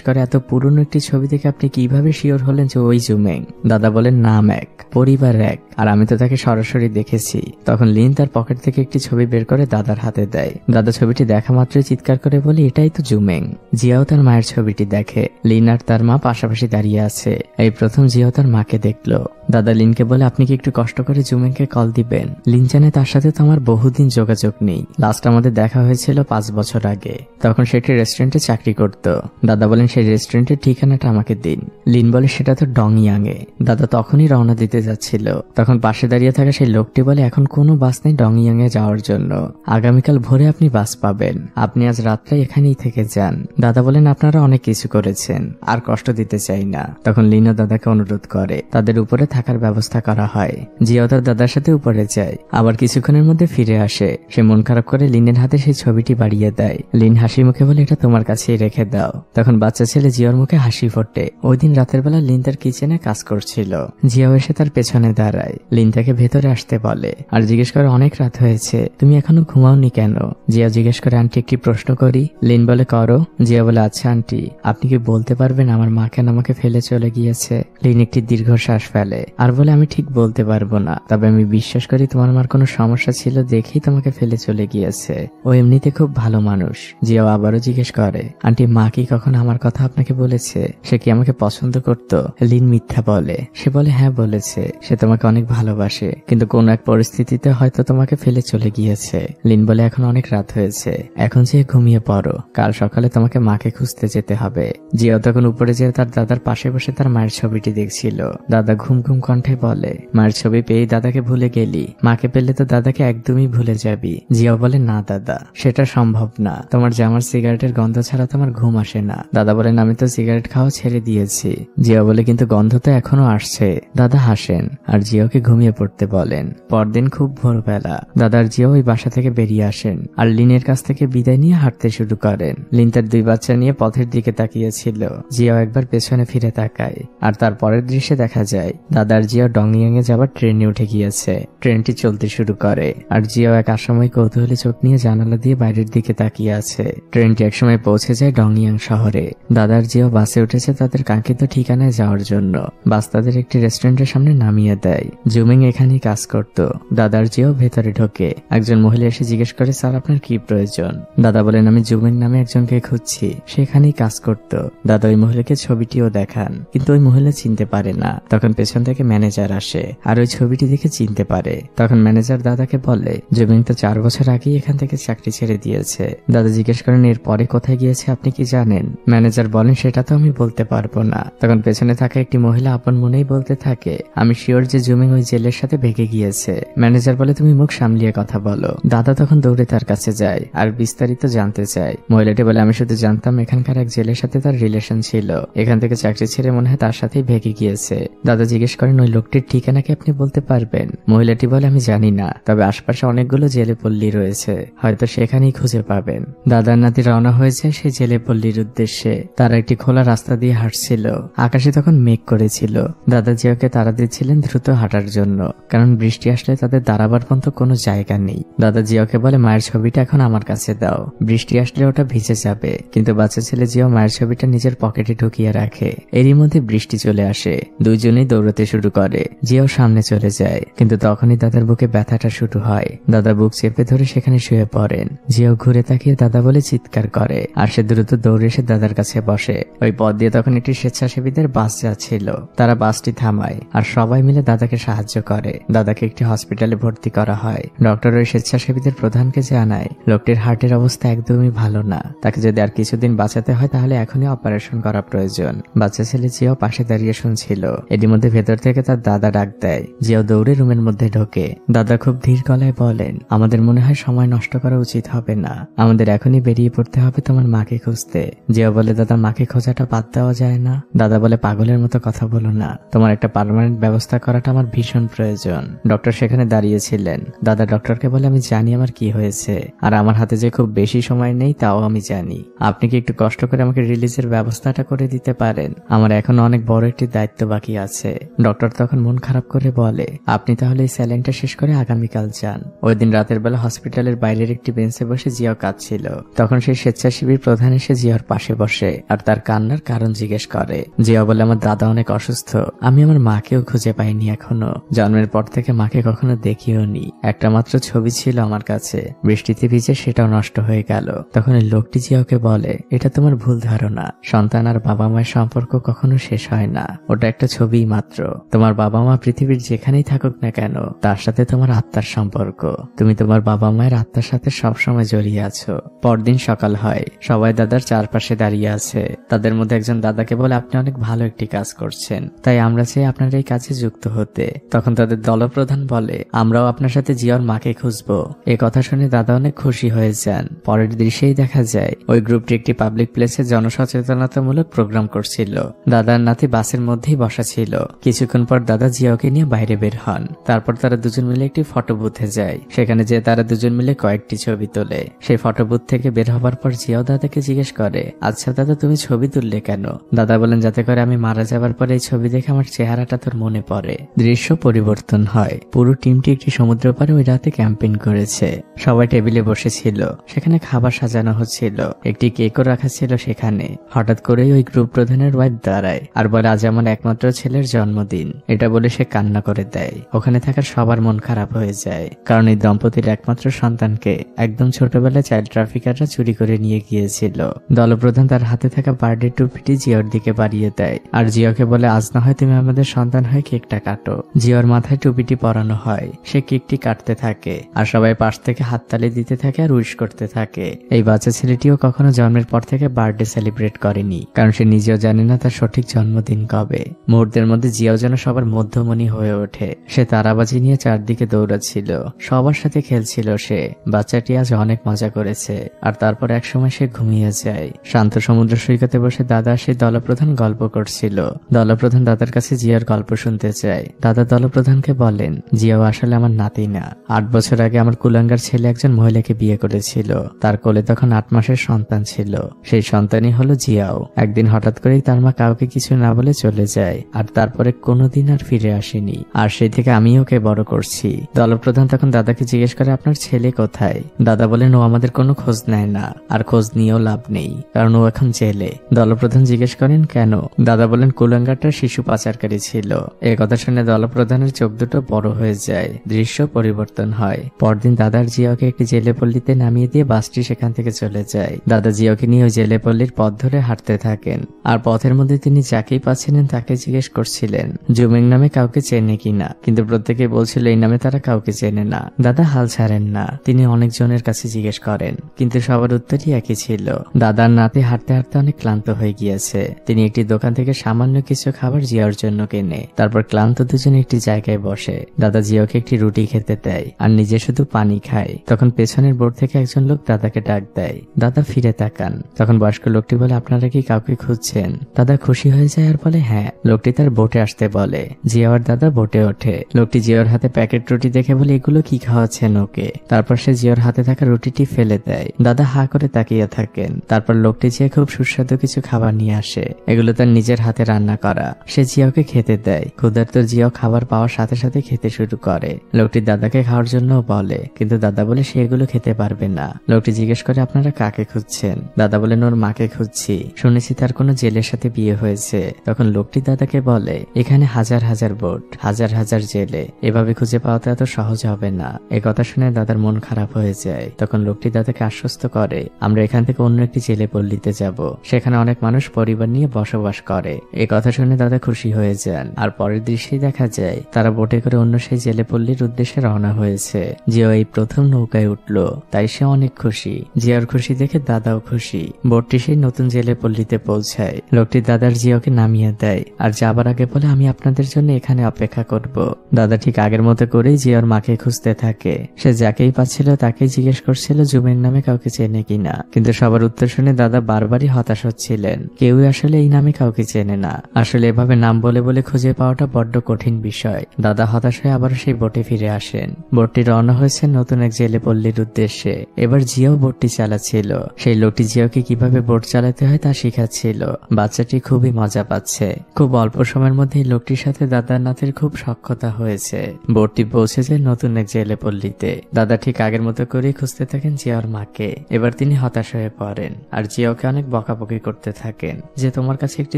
করে, এত পুরনো একটি ছবি দেখে আপনি কিভাবে শিওর হলেন যে ওই জুমেং? দাদা বলেন, নাম এক, পরিবার এক, আর আমি তো তাকে সরাসরি দেখেছি। তখন লিন তার পকেট থেকে একটি ছবি বের করে দাদার হাতে দেয়। দাদা ছবিটি দেখা মাত্রই চিৎকার করে বলে, এটাই তো জুমেং। জিয়াও তার মায়ের ছবিটি দেখে। লিন আর তার মা পাশাপাশি দাঁড়িয়ে আছে। এই প্রথম জিয়াও তার মাকে দেখলো। দাদা লিনকে বলে, আপনি কি একটু কষ্ট করে জুমেংকে কল দিবেন? লিন জানে তার সাথে তো আমার বহুদিন যোগাযোগ নেই, লাস্ট আমাদের দেখা হয়েছিল 5 বছর আগে, তখন সে একটি রেস্টুরেন্টে চাকরি করত। দাদা বলেন, সেই রেস্টুরেন্টের ঠিকানাটা আমাকে দিন। লিন বলে, সেটা তো ডংইয়াংয়ে। দাদা তখনই রওনা দিতে যাচ্ছিল, তখন পাশে দাঁড়িয়ে থাকা সেই লোকটি বলে, এখন কোনো বাস নেই ডংইয়াংয়ে যাওয়ার জন্য, আগামীকাল ভোরে আপনি বাস পাবেন, আপনি আজ রাত্রে এখানেই থেকে যান। দাদা বলেন, আপনারা অনেক কিছু করেছেন, আর কষ্ট দিতে চাই না। তখন লিনও দাদাকে অনুরোধ করে তাদের উপরে থাকার ব্যবস্থা করা হয়। জিয়াও তার দাদার সাথে উপরে যায়, আবার কিছুক্ষণের মধ্যে ফিরে আসে। সে মন খারাপ করে লিনের হাতে সেই ছবিটি বাড়িয়ে দেয়। লিন হাসি মুখে বলে, এটা তোমার কাছেই রেখে দাও। তখন বাচ্চা ছেলে জিয়ার মুখে হাসি ফোটে। ওই দিন রাতের বেলা লিন তার কিচেনে কাজ করছিল। জিয়াও এসে তার পেছনে দাঁড়ায়। লিন তাকে ভেতরে আসতে বলে, আর জিজ্ঞেস করে, অনেক রাত হয়েছে, তুমি এখনো ঘুমাওনি কেন? জিয়া জিজ্ঞেস করে, আন্টি একটি প্রশ্ন করি? লিন বলে, করো। জিয়া বলে, আচ্ছা আন্টি, আপনি কি বলতে পারবেন আমার মা কেন আমাকে ফেলে চলে গিয়েছে? লিন একটি দীর্ঘশ্বাস ফেলে আর বলে, আমি ঠিক বলতে পারবো না, তবে আমি বিশ্বাস করি তোমার মার কোনো সমস্যা ছিল দেখেই তোমাকে ফেলে চলে গিয়েছে, ও এমনিতে খুব ভালো মানুষ। জিয়াও আবারও জিজ্ঞেস করে, আন্টি মা কি কখন আমার কথা আপনাকে বলেছে? সে কি আমাকে পছন্দ করতো? লিন মিথ্যা বলে। সে বলে, হ্যাঁ বলেছে, সে তোমাকে অনেক ভালোবাসে, কিন্তু কোন এক পরিস্থিতিতে হয়তো তোমাকে ফেলে চলে গিয়েছে। লিন বলে, এখন অনেক রাত হয়েছে, এখন যে ঘুমিয়ে পড়ো, কাল সকালে তোমাকে মাকে খুঁজতে যেতে হবে। জিয়াও তখন উপরে যেয়ে তার দাদার পাশে বসে তার মায়ের ছবিটি দেখছিল। দাদা ঘুম ঘুম কণ্ঠে বলে, মায়ের ছবি পেয়ে দাদাকে ভুলে গেলি, মাকে পেলে তো দাদাকে একদমই ভুলে যাবি। জিয়াও বলে, না দাদা, সেটা সম্ভব না, তোমার জামার সিগারেটের গন্ধ ছাড়া তোমার ঘুম আসে না। দাদা বলেন, আমি তো সিগারেট খাওয়া ছেড়ে দিয়েছি। জিয়া বলে, কিন্তু গন্ধ তো এখনো আসছে। দাদা হাসেন আর জিয়াওকে ঘুমিয়ে পড়তে বলেন। পরদিন খুব ভোরবেলা দাদার জিয়াও ওই বাসা থেকে বেরিয়ে আসেন আর লিনের কাছ থেকে বিদায় নিয়ে হাঁটতে শুরু করেন। লিন তার 2 বাচ্চা নিয়ে পথের দিকে তাকিয়েছিল। জিয়াও একবার পেছনে ফিরে তাকায়, আর তার পরের দৃশ্যে দেখা যায় দাদার জিয়াও ডংইয়াংয়ে যাবার ট্রেনে উঠে গিয়েছে। ট্রেনটি চলতে শুরু করে আর জিয়াও এক আশাময় কৌতূহলী চোখ নিয়ে জানালা দিয়ে বাইরের দিকে তাকিয়ে আছে। ট্রেনটি একসময় পৌঁছে যায় ডংইয়াং শহরে। দাদার জিয়াও বাসে উঠেছে তাদের কাঙ্ক্ষিত ঠিকানায় যাওয়ার জন্য। বাস তাদের একটি রেস্টুরেন্টের সামনে নামিয়ে দেয়। জুমিং এখানেই কাজ করত। দাদার জিয়াও ভেতরে ঢোকে। একজন মহিলা এসে জিজ্ঞেস করে, স্যার আপনার কি প্রয়োজন? দাদা বলেন, আমি জুমিং নামে একজনকে খুঁজছি, সেখানেই কাজ করত। দাদা ওই মহিলাকে ছবিটিও দেখান, কিন্তু ওই মহিলা চিনতে পারে না। তখন পেছন থেকে ম্যানেজার আসে আর ওই ছবিটি দেখে চিনতে পারে। তখন ম্যানেজার দাদাকে বলে, জুমিং তো 4 বছর আগেই এখান থেকে চাকরি ছেড়ে দিয়েছে। দাদা জিজ্ঞেস করেন, এর পরে কোথায় গিয়েছে আপনি কি জানেন? ম্যানেজার বলেন, সেটা তো আমি বলতে পারবো না। তখন পেছনে থাকা একটি মহিলা আপন মনেই বলতে থাকে, আমি শিওর যে জুমিং ওই জেলের সাথে ভেগে গিয়েছে। ম্যানেজার বলে, তুমি মুখ সামলিয়ে কথা বলো। দাদা তখন দৌড়ে তার কাছে যায় আর বিস্তারিত জানতে চায়। মহিলাটি বলে, আমি শুধু জানতাম এখানকার এক জেলের সাথে তার রিলেশন ছিল, এখান থেকে চাকরি ছেড়ে মনে হয় তার সাথেই ভেগে গিয়েছে। দাদা জিজ্ঞেস করেন ওই লোকটির ঠিকানা কি আপনি বলতে পারবেন? মহিলাটি বলে আমি জানি না, তবে আশপাশে অনেকগুলো জেলে পল্লী রয়েছে, হয়তো সেখানেই খুঁজে পাবেন। দাদার নাতি রওনা হয়েছে সেই জেলে পল্লীর উদ্দেশ্যে। তারা একটি খোলা রাস্তা দিয়ে হাঁটছিল। আকাশে তখন মেঘ করেছিল। দাদা জিয়াকে তাড়া দিচ্ছিলেন দ্রুত হাঁটার জন্য, কারণ বৃষ্টি আসলে তাদের দাঁড়াবার মতো কোনো জায়গা নেই। দাদা জিয়াকে বলে মায়ের ছবিটা এখন আমার কাছে দাও, বৃষ্টি আসলে ওটা ভিজে যাবে। কিন্তু বাচ্চা ছেলে জিয়া মায়ের ছবিটা নিজের পকেটে ঢুকিয়ে রাখে। এরই মধ্যে বৃষ্টি চলে আসে। দুইজনেই দৌড়াতে শুরু করে। জিয়াও সামনে চলে যায়, কিন্তু তখনই দাদার বুকে ব্যথাটা শুরু হয়। দাদা বুক চেপে ধরে সেখানে শুয়ে পড়েন। জিয়াও ঘুরে তাকিয়ে দাদা বলে চিৎকার করে, আর সে দ্রুত দৌড়ে এসে দাদার কাছে বসে। ওই পথ দিয়ে তখন একটি স্বেচ্ছাসেবীদের বাস যাচ্ছিল। তারা বাসটি থামায় আর সবাই মিলে দাদাকে সাহায্য করে। দাদাকে একটি হসপিটালে ভর্তি করা হয়। ডক্টর ওই স্বেচ্ছাসেবীদের প্রধানকে জানায় লোকটির হার্টের অবস্থা একদমই ভালো না, তাকে যদি আর কিছুদিন বাঁচাতে হয় তাহলে এখনই অপারেশন করা প্রয়োজন। বাচ্চা ছেলে জিয়াও পাশে দাঁড়িয়ে শুনছিল। এরই মধ্যে ভেতর থেকে তার দাদা ডাক দেয়। জিয়াও দৌড়ে রুমের মধ্যে ঢোকে। দাদা খুব ধীর গলায় বলেন, আমাদের মনে হয় সময় নষ্ট করা উচিত হবে না, আমাদের এখনই বেরিয়ে পড়তে হবে তোমার মাকে খুঁজতে। জিয়া বলে দাদা মাকে খোঁজাটা বাদ দেওয়া যায় না? দাদা বলে পাগলের মতো কথা বলো না, তোমার একটা পার্মানেন্ট ব্যবস্থা করাটা আমার ভীষণ প্রয়োজন। ডক্টর সেখানে দাঁড়িয়েছিলেন। দাদা ডক্টরকে বলে আমি জানি আমার কি হয়েছে, আর আমার হাতে যে খুব বেশি সময় নেই তাও আমি জানি। আপনি কি একটু কষ্ট করে আমাকে রিলিজের ব্যবস্থাটা করে দিতে পারেন? আমার এখন অনেক বড় একটি দায়িত্ব বাকি আছে। ডক্টর তখন মন খারাপ করে বলে, আপনি তাহলে এই স্যালাইনটা শেষ করে আগামীকাল যান। ওই দিন রাতের বেলা হসপিটালের বাইরের একটি বেঞ্চে বসে জিয়াও কাঁদছিল। তখন সেই স্বেচ্ছাসেবী প্রধান এসে জিয়ার পাশে বসে আর তার কান্নার কারণ জিজ্ঞেস করে। জিয়া বলে আমার দাদা অনেক অসুস্থ, আমি আমার মাকেও খুঁজে পাইনি এখনো। জন্মের পর থেকে মাকে কখনো দেখিও নি। একটা মাত্র ছবি ছিল আমার কাছে, বৃষ্টিতে ভিজে সেটাও নষ্ট হয়ে গেল। তখন এই লোকটি জিয়াকে বলে, এটা তোমার ভুল ধারণা, সন্তান আর বাবা মায়ের সম্পর্ক কখনো শেষ হয় না, ওটা একটা ছবি মাত্র। তোমার বাবা মা পৃথিবীর যেখানেই থাকুক না কেন তার সাথে তোমার আত্মার সম্পর্ক। তুমি তোমার বাবা মায়ের আত্মার সাথে সবসময় জড়িয়ে আছো। পরদিন সকাল হয়, সবাই দাদার চারপাশে দাঁড়িয়ে আছে। তাদের মধ্যে একজন দাদাকে বলে, আপনি অনেক ভালো একটি কাজ করছেন, তাই আমরা চাই আপনার এই কাজে যুক্ত হতে। তখন তাদের দলপ্রধান বলে, আমরাও আপনার সাথে জিয়ার মাকে খুঁজবো। এ কথা শুনে দাদা অনেক খুশি হয়ে যান। পরের দৃশ্যেই দেখা যায় ওই গ্রুপটি একটি পাবলিক প্লেসে জনসচেতনতামূলক প্রোগ্রাম করছিল। দাদার নাতি বাসের মধ্যেই বসা ছিল। কিছুক্ষণ পর দাদা জিয়াকে নিয়ে বাইরে বের হন। তারপর তারা দুজন মিলে একটি ফটো বুথে যায়। সেখানে যে তারা দুজন মিলে কয়েকটি ছবি তোলে। সেই ফটো বুথ থেকে বের হবার পর জিয়াও দাদাকে জিজ্ঞেস করে, আচ্ছা দাদা তুমি ছবি তুললে কেন? দাদা বলেন, যাতে করে আমি মারা যাবার পরে এই ছবি দেখে আমার চেহারাটা তোর মনে পড়ে। দৃশ্য পরিবর্তন হয়। পুরো টিমটি একটি সমুদ্র পাড়ে ওই রাতে ক্যাম্পেইন করেছে। সবাই টেবিলে বসেছিল। সেখানে খাবার সাজানো হচ্ছিল। একটি কেকও রাখা ছিল সেখানে। হঠাৎ করেই ওই গ্রুপ প্রধানের ওয়াইফ দাঁড়ায় আর বলে, আজ আমার একমাত্র ছেলের জন্মদিন। এটা বলে সে কান্না করে দেয়। ওখানে থাকার সবার মন খারাপ হয়ে যায়, কারণ এই দম্পতির একমাত্র সন্তানকে একদম ছোটবেলায় চাইল্ড ট্রাফিকাররা চুরি করে নিয়ে গিয়েছিল। দলপ্রধান তার হাতে থাকা বার্থডে টুপিটি জিয়ার দিকে বাড়িয়ে দেয় আর জিয়াকে বলে, আজ না হয় তুমি আমাদের সন্তান হয়ে কেকটা কাটো। জিয়ার মাথায় টুপিটি পরানো হয়। সে কেকটি কাটতে থাকে আর সবাই পাশ থেকে হাততালি দিতে থাকে আর উইশ করতে থাকে। এই বাচ্চা ছেলেটিও কখনো জন্মের পর থেকে বার্থডে সেলিব্রেট করেনি, কারণ সে নিজেও জানে না তার সঠিক জন্মদিন কবে। মুহূর্তের মধ্যে জিয়াও যেন সবার মধ্যমণি হয়ে ওঠে। সে তারাবাজি নিয়ে চারদিকে দৌড়াচ্ছিল, সবার সাথে খেলছিল। সে বাচ্চাটি আজ অনেক মজা করেছে। আর তারপর একসময় সে ঘুমিয়ে যায়। শান্ত সমুদ্র সৈকতে বসে দাদা সেই দলপ্রধান গল্প করছিল। দলপ্রধান দাদার কাছে জিয়ার গল্প শুনতে চায়। দাদা দলপ্রধানকে বলেন, জিয়াও আসলে আমার নাতি না। 8 বছর আগে আমার কুলাঙ্গার ছেলে একজন মহিলাকে বিয়ে করেছিল। তার কোলে তখন 8 মাসের সন্তান ছিল। সেই সন্তানই হলো জিয়াও। একদিন হঠাৎ করেই তার মা কাউকে কিছু না বলে চলে যায়, আর তারপরে কোনোদিন আর ফিরে আসেনি। আর সেই থেকে আমি ওকে বড় করছি। দলপ্রধান তখন দাদাকে জিজ্ঞেস করে, আপনার ছেলে কোথায়? দাদা বলেন, ও আমাদের কোনো খোঁজ নেয় না, আর খোঁজ নিয়েও লাভ নেই, কারণ ও এখন জেলে। দলপ্রধান জিজ্ঞেস করেন, কেন? দাদা বলেন, কুলাঙ্গারটা শিশু পাচারকারী ছিল। এ কথা শুনে দলপ্রধানের চোখ দুটো বড় হয়ে যায়। দৃশ্য পরিবর্তন হয়। পরদিন দাদার জিয়াকে একটি জেলে পল্লীতে নামিয়ে দিয়ে বাসটি সেখান থেকে চলে যায়। দাদা জিয়াকে নিয়ে ওই জেলে পল্লীর পথ ধরে হাঁটতে থাকেন। আর পথের মধ্যে তিনি যাকেই পাচ্ছিলেন তাকে জিজ্ঞেস করছিলেন জুমিং নামে কাউকে চেনে কিনা, কিন্তু প্রত্যেকে বলছিল এই নামে তারা কাউকে চেনে না। দাদা হাল ছাড়েন না, তিনি অনেকজনের কাছে জিজ্ঞেস করেন, কিন্তু সবার উত্তরই একই ছিল। দাদার নাতি হাঁটতে হাঁটতে অনেক ক্লান্ত হয়ে গিয়েছে। তিনি একটি দোকান থেকে সামান্য কিছু খাবার জিয়ার জন্য কেনে। তারপর ক্লান্ত দুজনে একটি জায়গায় বসে। দাদা জিয়াকে একটি রুটি খেতে দেয় আর নিজে শুধু পানি খায়। তখন পেছনের বোর্ড থেকে একজন লোক দাদাকে ডাক দেয়। দাদা ফিরে তাকান। তখন বয়স্ক লোকটি বলে, আপনারা কি কাউকে খুঁজছেন? দাদা খুশি হয়ে যায় আর বলে, হ্যাঁ। লোকটি তার বোটে আসতে বলে। জিয়া আর দাদা বোটে ওঠে। লোকটি জিয়ার হাতে প্যাকেট রুটি দেখে বলে, এগুলো কি খাওয়াচ্ছেন ওকে? তারপর সে জিয়ার হাতে থাকা রুটিটি ফেলে দেয়। দাদা হা করে তাকিয়ে থাকেন। তারপর লোকটি জিয়া খুব সুস্বাদু কিছু খাবার নিয়ে আসে। এগুলো তার নিজের হাতে রান্না করা। সে জিয়াকে খেতে দেয়। ক্ষুধার্ত জিয়াও খাবার পাওয়ার সাথে সাথে খেতে শুরু করে। লোকটি দাদাকে খাওয়ার জন্য বলে, কিন্তু দাদা বলে সে এগুলো খেতে পারবে না। লোকটি জিজ্ঞেস করে, আপনারা কাকে খুঁজছেন? দাদা বলেন, ওর মাকে খুঁজছি, শুনেছি তার কোনো জেলের সাথে বিয়ে হয়েছে। তখন লোকটি দাদাকে বলে, এখানে হাজার হাজার বোট, হাজার হাজার জেলে, এভাবে খুঁজে পাওয়াটা এত সহজ হবে না। এ কথা শুনে দাদার মন খারাপ হয়ে যায়। তখন লোকটি দাদাকে আশ্বস্ত করে, আমরা এখান থেকে অন্য একটি জেলে পল্লীতে যাব, সেখানে অনেক মানুষ পরিবার নিয়ে বসবাস করে। এ কথা শুনে দাদা খুশি হয়ে যান। আর পরের দৃশ্যেই দেখা যায় তারা বোটে করে অন্য সেই জেলে পল্লীর উদ্দেশ্যে রওনা হয়েছে। জিয়া এই প্রথম নৌকায় উঠল, তাই সে অনেক খুশি। জিয়ার খুশি দেখে দাদাও খুশি। বোটটি সেই নতুন জেলে পল্লীতে পৌঁছায়। লোকটি দাদার জিয়াকে নামিয়ে দেয় আর যাবার আগে বলে, আমি আপনাদের জন্য এখানে অপেক্ষা করব। দাদা ঠিক আগের মতো করেই জিয়ার মাকে খুঁজতে থাকে। সে যাকেই পাচ্ছিল তাকেই জিজ্ঞেস করছিল জুমের নামে কাউকে চেনে কিনা, কিন্তু সবার উত্তর শুনে দাদা বারবারই হতাশ হচ্ছিলেন। কেউই আসলে এই নামে কাউকে চেনে না। আসলে এভাবে নাম বলে বলে খুঁজে পাওয়াটা বড্ড কঠিন বিষয়। দাদা হতাশ হয়ে আবার সেই বোটে ফিরে আসেন। বোটটি রওনা হয়েছে নতুন এক জেলে পল্লীর উদ্দেশ্যে। এবার জিয়াও বোটটি চালাচ্ছিল। সেই লোকটি জিয়াকে কিভাবে বোট চালাতে হয় তা শিখাচ্ছিল। বাচ্চাটি খুবই মজা পাচ্ছে। খুব অল্প সময়ের মধ্যে এই লোকটির সাথে দাদার নাতের খুব সখ্যতা হয়েছে। বোটটি পৌঁছে যায় নতুন এক জেলে পল্লীতে। দাদা ঠিক আগের মতো করেই খুঁজতে থাকেন জিয়ার মাকে। এবার তিনি হতাশ হয়ে পড়েন আর জিয়াকে অনেক বকাবকি করতে থাকেন যে, তোমার কাছে একটি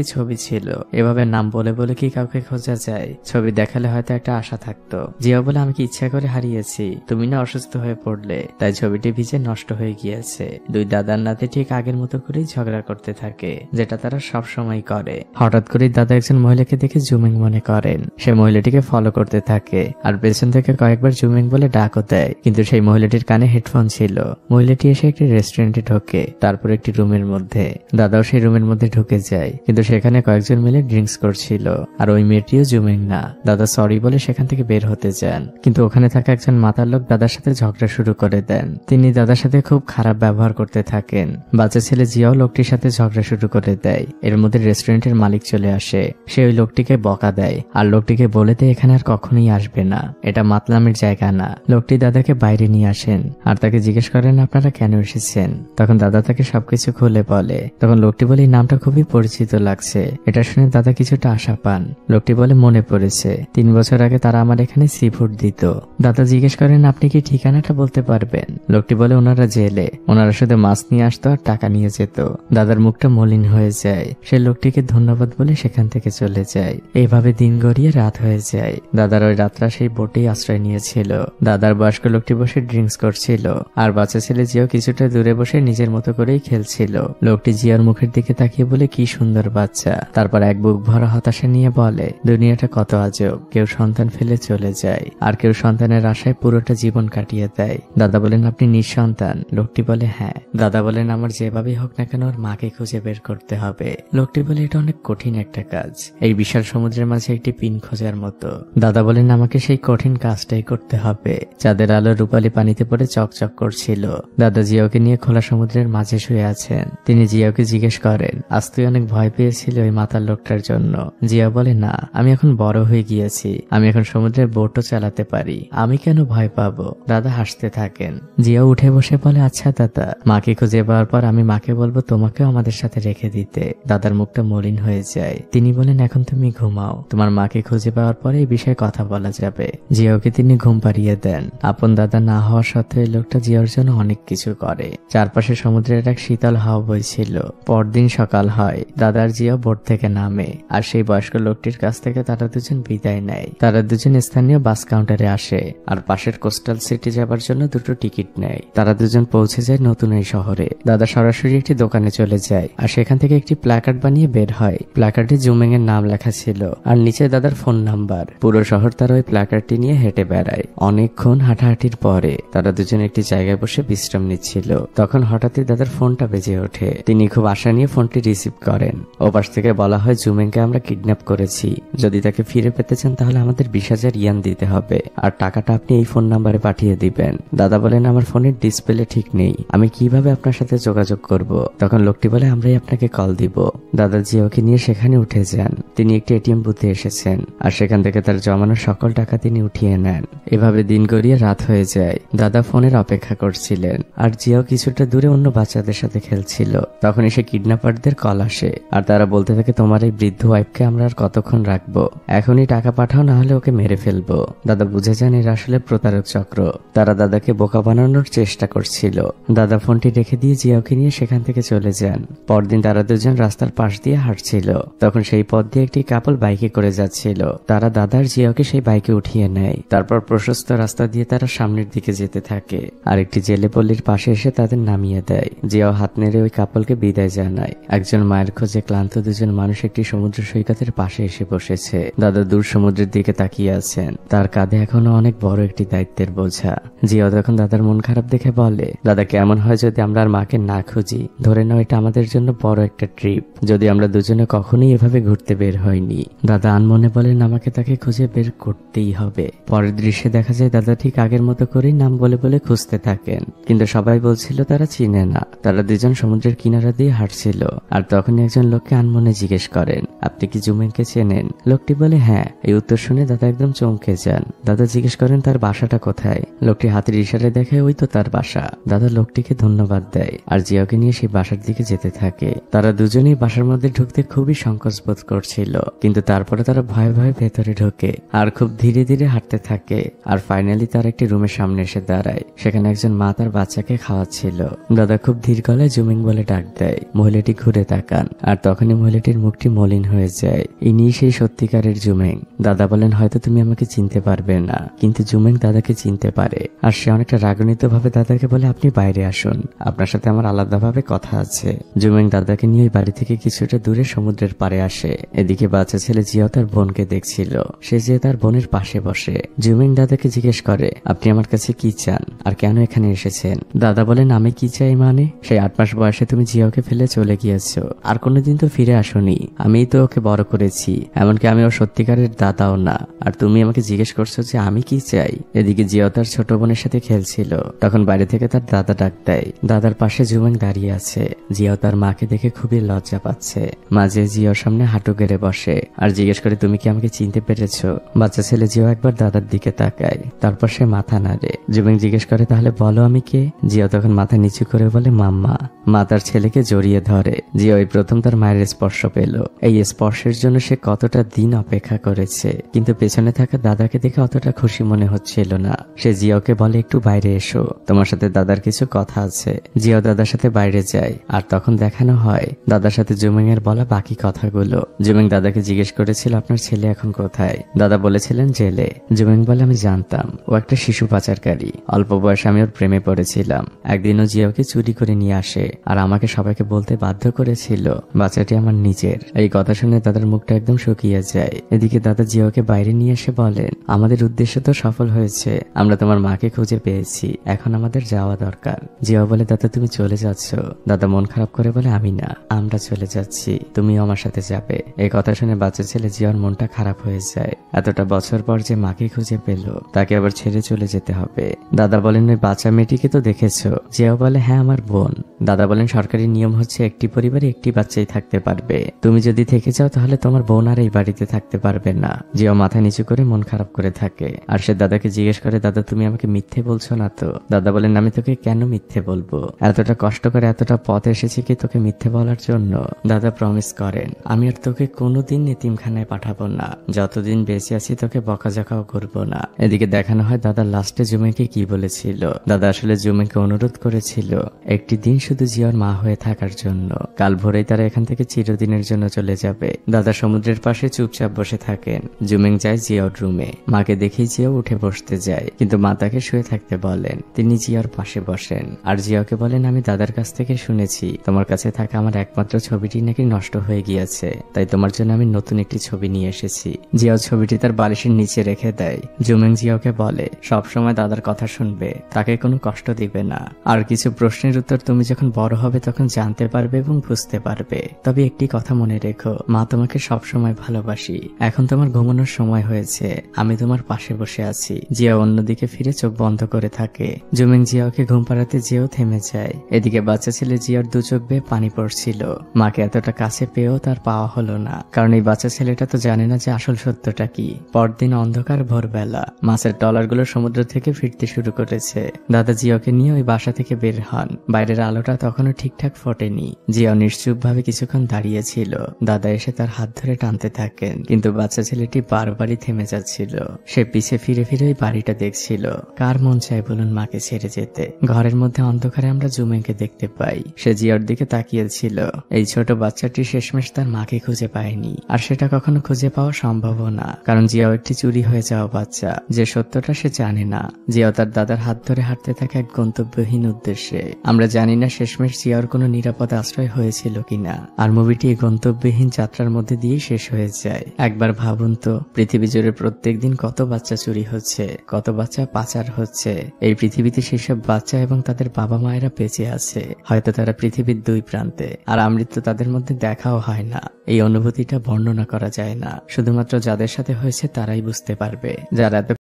ছবি ছিল, এভাবে নাম বলে বলে কি কাউকে খোঁজা যায়? ছবি দেখালে হয়তো একটা আশা থাকতো। জিয়া বলে, আমি কি ইচ্ছা করে হারিয়েছি? তুমি না অসুস্থ হয়ে পড়লে, তাই ছবিটি ভিজে নষ্ট হয়ে গিয়েছে। দুই দাদার নাতে ঠিক আগের মতো করেই ঝগড়া করতে থাকে, যেটা তারা সব সময় করে। হঠাৎ করেই দাদা একজন মহিলাকে দেখে জুমিং মনে করেন। সে মহিলাটিকে ফলো করতে থাকে আর পেছন থেকে কয়েকবার জুমিং বলে ডাকও দেয়, কিন্তু সেই মহিলাটির কানে হেডফোন ছিল। মহিলাটি এসে একটি রেস্টুরেন্টে ঢোকে, তারপর একটি রুমের মধ্যে। দাদাও সেই রুমের মধ্যে ঢুকে যায়, কিন্তু সেখানে কয়েকজন মিলে ড্রিঙ্কস করছিল আর ওই মেয়েটিও জুমিং না। দাদা সরি বলে সেখান থেকে বের হতে যান, কিন্তু ওখানে থাকা একজন মাতার লোক দাদার সাথে ঝগড়া শুরু করে দেন। তিনি দাদার সাথে খুব খারাপ ব্যবহার করতে থাকেন। বাচ্চা ছেলে জিয়াও লোকটির সাথে ঝগড়া শুরু করে দেয়। এর মধ্যে রেস্টুরেন্টের মালিক চলে আসে। সে ওই লোকটিকে বকা দেয় আর লোকটিকে বলে দেয় এখানে আর কখনোই আসবে না, এটা মাতলামের জায়গা না। লোকটি দাদাকে বাইরে নিয়ে আসেন আর তাকে জিজ্ঞেস করেন, আপনারা কেন এসেছেন? তখন দাদা তাকে সবকিছু খুলে বলে। তখন লোকটি বলে, এই নামটা খুবই পরিচিত লাগছে। এটা শুনে দাদা কিছুটা আশা পান। লোকটি বলে, মনে পড়েছে, 3 বছর আগে তারা আমার এখানে সি ফুড দিত। দাদা জিজ্ঞেস করেন, আপনি কি ঠিকানাটা বলতে পারবেন? লোকটি বলে, ওনারা জেলে, ওনারা শুধু মাছ নিয়ে আসতো আর টাকা নিয়ে যেত। দাদার মুখটা মলিন হয়ে যায়। সে লোকটিকে ধন্যবাদ বলে সেখান থেকে চলে যায়। এইভাবে দিন গড়িয়ে রাত হয়ে যায়। দাদার ওই রাতটা সেই বোটেই আশ্রয় নিয়েছিল। দাদার বয়স্ক লোকটি বসে ড্রিঙ্কস করছিল আর বাচ্চা ছেলে জিয়াও কিছুটা দূরে বসে নিজের মতো করেই খেলছিল। লোকটি জিয়ার মুখের দিকে তাকিয়ে বলে, কি সুন্দর বাচ্চা। তারপর এক বুক ভরা হতাশা নিয়ে বলে, দুনিয়াটা কত আজব, কেউ সন্তান ফেলে চলে যায় আর কেউ সন্তানের আশায় পুরোটা জীবন কাটিয়ে দেয়। দাদা বলেন, আপনি নিঃসন্তান? লোকটি বলে, হ্যাঁ। দাদা বলেন, আমার যেভাবেই হোক না কেন ওর মাকে খুঁজে বের করতে হবে। লোকটি বলে, এটা অনেক কঠিন একটা কাজ, এই বিশাল সমুদ্রের মাঝে একটি পিন খোঁজার মতো। দাদা বলেন, আমাকে সেই কঠিন কাজটাই করতে হবে। চাঁদের আলো রূপালী পানিতে পড়ে চকচক করছিল। দাদা জিয়াকে নিয়ে খোলা সমুদ্রের মাঝে শুয়ে আছেন। তিনি জিয়াকে জিজ্ঞেস করেন, আজ তুই অনেক ভয় পেয়েছিল ওই মাতার লোকটার জন্য? জিয়া বলে, না, আমি এখন বড় হয়ে গিয়েছি, আমি এখন সমুদ্রের বোটও চালাতে পারি, আমি কেন ভয় পাবো? দাদা হাসতে থাকেন। জিয়া উঠে বসে বলে, আচ্ছা দাদা, মাকে খুঁজে পাওয়ার পর আমি মাকে বলবো তোমাকেও আমাদের সাথে রেখে দিতে। দাদার মুখটা মলিন হয়ে যায়। তিনি বলেন, এখন তুমি ঘুমাও, তোমার মাকে খুঁজে পাওয়ার পরে এই বিষয়ে কথা বলা যাবে। জিয়াকে তিনি ঘুম পাড়িয়ে দেন। আপন দাদা না হওয়া সত্ত্বেও এই লোকটা জিয়ার জন্য অনেক কিছু করে। চারপাশে সমুদ্রের এক শীতল হাওয়া বইছিল। পরদিন সকাল হয়। দাদার জিয়া বোট থেকে নামে আর সেই বয়স্ক লোকটির কাছ থেকে তারা দুজন বিদায় নেয়। তারা দুজন স্থানীয় বাস কাউন্টারে আসে আর পাশের কোস্টাল সিটি যাবার জন্য 2টো টিকিট নেয়। তারা দুজন পৌঁছে যায় নতুন এই শহরে। দাদা সরাসরি একটি দোকানে চলে যায় আর সেখান থেকে একটি প্ল্যাকার্ড বানিয়ে বের হয়। প্ল্যাকার্ডে জুমিং এর নাম লেখা ছিল আর নিচে দাদার ফোন নাম্বার। পুরো শহর তারা ওই প্ল্যাকার্ডটি নিয়ে হেঁটে বেড়ায়। অনেকক্ষণ হাঁটাহাঁটির পরে তারা দুজন একটি জায়গায় বসে বিশ্রাম নিচ্ছিল। তখন হঠাৎই দাদার ফোনটা বেজে ওঠে। তিনি খুব আশা নিয়ে ফোনটি রিসিভ করেন। ওপাশ থেকে বলা হয়, জুমিংকে আমরা কিডন্যাপ করেছি, যদি তাকে ফিরে পেতে চান তাহলে আমাদের 20,000 ইয়ান দিতে হবে আর টাকাটা আপনি এই ফোন নাম্বারে পাঠিয়ে দিবেন। দাদা বলেন, আমার ফোনের ডিসপ্লে ঠিক নেই, আমি কিভাবে আপনার সাথে যোগাযোগ করব? তখন লোকটি বলে, আমরাই আপনাকে কল দিব। দাদা জিয়াকে নিয়ে সেখানে উঠে যান। তিনি একটি এটিএম বুথে এসেছেন আর সেখান থেকে তার জমানো সকল টাকা তিনি উঠিয়ে নেন। এভাবে দিন গড়িয়ে রাত হয়ে যায়। দাদা ফোনের অপেক্ষা করছিলেন আর জিয়াও কিছুটা দূরে অন্য বাচ্চাদের সাথে খেলছিল। তখন এসে কিডন্যাপারদের কল আসে আর তারা বলতে থাকে, তোমার এই বৃদ্ধ ওয়াইফকে আমরা আর কতক্ষণ রাখবো, এখনই টাকা পাঠাও, না হলে ওকে মেরে ফেলবো। দাদা বুঝে যান এরা আসলে প্রতারক চক্র। তারা দাদাকে বোকা বানানোর চেষ্টা করছিল। দাদা ফোনটি রেখে দিয়ে জিয়াওকে নিয়ে সেখান থেকে চলে যান। পরদিন তারা দুজন রাস্তার পাশ দিয়ে হাঁটছিল। তখন সেই পথ দিয়ে একটি কাপল বাইকে করে যাচ্ছিল। তারা দাদার জিয়াওকে সেই বাইকে উঠিয়ে নেয়। তারপর প্রশস্ত রাস্তা দিয়ে তারা সামনের দিকে যেতে থাকে আর একটি জেলে পল্লীর পাশে এসে তাদের নামিয়ে দেয়। জিয়াও হাত নেড়ে ওই কাপলকে বিদায় জানায়। একজন মায়ের খোঁজে ক্লান্ত দুজন মানুষ একটি সমুদ্র সৈকতের পাশে এসে বসেছে। দাদা দূর সমুদ্রের দিকে তাকিয়ে আছেন। তার কাঁধে এখনো অনেক বড় একটি দায়িত্বের বোঝা। জিয়াও তখন দাদার মন খারাপ দেখে বলে, দাদা কেমন হয় যদি আমরা আর মাকে না খুঁজি? ধরে নাও এটা আমাদের জন্য বড় একটা ট্রিপ, যদি আমরা দুজনে কখনোই এভাবে ঘুরতে বের হইনি। দাদা আনমনে বলেন, আমাকে তাকে খুঁজে বের করতেই হবে। পরের দৃশ্যে দেখা যায় দাদা ঠিক আগের মতো করেই নাম বলে বলে খুঁজতে থাকেন, কিন্তু সবাই বলছিল তারা চিনে না। তারা দুজন সমুদ্রের কিনারা দিয়ে হাঁটছিল আর তখনই একজন লোককে আনমনে জিজ্ঞেস করেন, আপনি কি জুমেনকে চেনেন? লোকটি বলে হ্যাঁ। এই উত্তর শুনে দাদা একদম চমকে যান। দাদা জিজ্ঞেস করেন তার বাসাটা কোথায়। লোকটি হাতের ইশারায় দেখায় ওই তো তার বাসা। দাদা লোকটিকে ধন্যবাদ দেয় আর জিয়াকে নিয়ে সেই বাসার দিকে যেতে থাকে। তারা দুজনেই বাসার মধ্যে ঢুকতে খুবই সংকোচ বোধ করছিল, কিন্তু তারপরে তারা ভয়ে ভয়ে ভেতরে ঢোকে আর খুব ধীরে ধীরে হাঁটতে থাকে। আর ফাইনালি তার একটি রুমের সামনে এসে দাঁড়ায়। সেখানে একজন মা তার বাচ্চাকে খাওয়াচ্ছিল। দাদা খুব ধীর গলায় জুমিং বলে ডাক দেয়। মহিলাটি ঘুরে তাকান আর তখনই মহিলাটির মুখটি মলিন হয়ে যায়। ইনি সেই সত্যিকারের জুমিং। দাদা বলেন, হয়তো তুমি আমাকে চিনতে পারবে না, কিন্তু জুমিং দাদাকে চিনতে পারে। আর সে অনেকটা রাগান্বিত ভাবে দাদাকে বলে, আপনি বাইরে আসুন, আপনার সাথে আমার আলাদাভাবে কথা আছে। জুমিং দাদাকে নিয়ে ওই বাড়ি থেকে কিছুটা দূরে সমুদ্রের পাড়ে আসে। এদিকে বাচ্চা ছেলে জিয়াও তার বোনকে দেখছিল। সে যে তার বোনের পাশে বসে। জুমিং দাদাকে জিজ্ঞেস করে, আপনি আমার কাছে কি চান আর কেন এখানে এসেছেন? দাদা বলেন, আমি কি চাই মানে? সেই 8 মাস বয়সে তুমি জিয়াওকে ফেলে চলে গিয়েছো, আর কোনোদিন তো ফিরে আসোনি। আমিই তো ওকে বড় করেছি, এমনকি আমি ওর সত্যিকারের দাদাও না, আর তুমি আমাকে জিজ্ঞেস করছো যে আমি কি চাই? এদিকে জিয়াও তার ছোট বোনের সাথে খেলছিল। তখন বাইরে থেকে তার দাদা ডাক দেয়। দাদার পাশে জুমিং দাঁড়িয়ে আছে। জিয়াও তার মাকে দেখে খুবই লজ্জা পাচ্ছে। মাঝে জিয়াওর সামনে হাঁটু গেড়ে বসে আর জিজ্ঞেস করে, তুমি কি আমাকে চিনতে পেরেছো? বাচ্চা ছেলে জিয়াও একবার দাদার দিকে তাকায়, তারপর সে মাথা নাড়ে। জুমিং জিজ্ঞেস করে, তাহলে বলো আমি কে? জিয়াও তখন মাথা নিচু করে বলে, মাম্মা। মা তার ছেলেকে জড়িয়ে ধরে। জিয়াও এই প্রথম তার মায়ের স্পর্শ পেল। এই স্পর্শের জন্য সে কতটা দিন অপেক্ষা করেছে, কিন্তু পেছনে থাকা দাদাকে দেখে অতটা খুশি মনে হচ্ছিল না। সে জিয়াওকে বলে, একটু বাইরে এসো, তোমার সাথে দাদার কিছু কথা আছে। জিয়াও দাদার সাথে বাইরে যায় আর তখন দেখানো হয় দাদার সাথে জুমিং এর বলা বাকি কথাগুলো। জুমিং দাদাকে জিজ্ঞেস করেছিল, আপনার ছেলে এখন কোথায়? দাদা বলেছিলেন জেলে। জুমিং বলে, আমি জানতাম ও একটা শিশু পাচারকারী। অল্প বয়সে আমি ওর প্রেমে পড়েছিলাম। একদিনও জিয়াওকে চুরি করে নিয়ে আসে আর আমাকে সবাইকে বলতে বাধ্য করেছিল বাচ্চাটি আমার নিজের। এই কথা শুনে দাদার মুখটা একদম শুকিয়ে যায়। এদিকে দাদা জিয়াওকে বাইরে নিয়ে এসে বলেন, আমাদের উদ্দেশ্য তো সফল হয়েছে, আমরা তোমার মাকে খুঁজে পেয়েছি, এখন আমাদের যাওয়া দরকার। জিয়াও বলে, দাদা তুমি চলে যাচ্ছ? দাদা মন খারাপ করে বলে, আমি না, আমরা চলে যাচ্ছি, তুমিও আমার সাথে যাবে। এই কথা শুনে বাচ্চা ছেলে জিয়াওর মনটা খারাপ হয়ে যায়। এতটা বছর পর যে মাকে খুঁজে পেল, তাকে আবার ছেড়ে চলে যেতে হবে। দাদা বলেন, ওই বাচ্চা মেয়েটিকে তো দেখেছো? জিয়াও বলে, হ্যাঁ আমার বোন। দাদা বলেন, সরকারি নিয়ম হচ্ছে একটি পরিবারে একটি বাচ্চাই থাকতে পারবে, তুমি যদি থেকে যাও তাহলে তোমার বোন আর এই বাড়িতে থাকতে পারবে না। জিয়াও মাথা নিচু করে মন খারাপ করে থাকে আর সে দাদাকে জিজ্ঞেস করে, দাদা তুমি আমাকে মিথ্যে বলছো না তো? দাদা বলেন, আমি তোকে কেন মিথ্যে বলবো? এতটা কষ্ট করে এতটা পথ এসেছি কি তোকে মিথ্যে বলার জন্য? দাদা প্রমিস করেন, আমি আর তোকে কোনোদিন এতিমখানায় পাঠাবো না, যতদিন বেঁচে আছি তোকে বকাঝকাও করবো না। এদিকে দেখানো হয় দাদা লাস্টে জুমিকে কি বলেছিল। দাদা আসলে জুমিকে অনুরোধ করেছিল একটি দিন শুধু জিয়ার মা হয়ে থাকার জন্য। কাল ভোরেই তারা এখান থেকে চিরদিনের জন্য চলে যাবে। দাদা সমুদ্রের পাশে চুপচাপ বসে থাকেন। জুমিং যায় জিয়ার রুমে। মাকে দেখেই জিয়াও উঠে বসতে যায়, কিন্তু মা তাকে শুয়ে থাকতে বলেন। তিনি জিয়ার পাশে বসেন আর জিয়াকে বলেন, আমি দাদার কাছ থেকে শুনেছি তোমার কাছে থাকা আমার একমাত্র ছবিটি নাকি নষ্ট হয়ে গিয়েছে, তাই তোমার জন্য আমি নতুন একটি ছবি নিয়ে এসেছি। জিয়াও ছবিটি তার বালিশের নিচে রেখে দেয়। জুমিং জিয়াকে বলে, সবসময় দাদার কথা শুনবে, তাকে কোনো কষ্ট দিবে না, আর কিছু প্রশ্নের উত্তর তুমি যখন বড় হবে তখন জানতে পারবে এবং বুঝতে পারবে। তবে একটি কথা মনে রেখো, মা তোমাকে সবসময় ভালোবাসি। এখন তোমার ঘুমানোর সময় হয়েছে, আমি তোমার পাশে বসে আছি। জিয়া অন্যদিকে ফিরে চোখ বন্ধ করে থাকে। জুমিং জিয়াকে ঘুম পাড়াতে জিয়াও থেমে যায়। এদিকে বাচ্চা ছেলে জিয়ার দু চোখ বেয়ে পানি পড়ছিল। মাকে এতটা কাছে পেয়েও তার পাওয়া হলো না, কারণ এই বাচ্চা ছেলেটা তো জানে না যে আসল সত্যটা কি। পরদিন অন্ধকার ভোরবেলা মাছের ট্রলারগুলো সমুদ্র থেকে ফিরতে শুরু করেছে। দাদা জিয়াকে নিয়ে ওই বাসা থেকে বের হন। বাইরের আলোটা তখনও ঠিকঠাক ফোটেনি। জিয়া নিশ্চুপভাবে কিছুক্ষণ দাঁড়িয়েছিল। দাদা এসে তার হাত ধরে টানতে থাকেন, কিন্তু বাচ্চা ছেলেটি বারবারই থেমে যাচ্ছিল। সে পিছে ফিরে ফিরে ওই বাড়িটা দেখছিল। কার মন চায় বলুন মাকে ছেড়ে যেতে। ঘরের মধ্যে অন্ধকারে আমরা জুমেকে দেখতে পাই। সে জিয়ার দিকে তাকিয়েছিল। এই ছোট বাচ্চাটি শেষমেশ তার মাকে খুঁজে পায়নি, আর সেটা কখনো খুঁজে পাওয়া সম্ভব না, কারণ জিয়াও একটি চুরি হয়ে যাওয়া বাচ্চা। যে সত্যটা সে জানে না। জিয়াও তার দাদার হাত ধরে হাঁটতে থাকে এক গন্তব্যহীন উদ্দেশ্যে। আমরা জানি না শেষমেশ জিয়ার কোনো নিরাপদ আশ্রয় হয়েছিল কিনা। আর মুভিটি এই গন্তব্যহীন যাত্রার মধ্যে দিয়ে শেষ হয়ে যায়। একবার ভাবুন তো, পৃথিবী জুড়ে প্রত্যেকদিন কত বাচ্চা চুরি হচ্ছে, কত বাচ্চা পাচার হচ্ছে। এই পৃথিবীতে সেসব বাচ্চা এবং তাদের বাবা মায়েরা বেঁচে আছে। হয়তো তারা পৃথিবীর দুই প্রান্তে, আর আমৃত্যু তাদের মধ্যে দেখাও হয় না। এই অনুভূতিটা বর্ণনা করা যায় না। শুধুমাত্র যাদের সাথে হয়েছে তারাই বুঝতে পারবে। যারা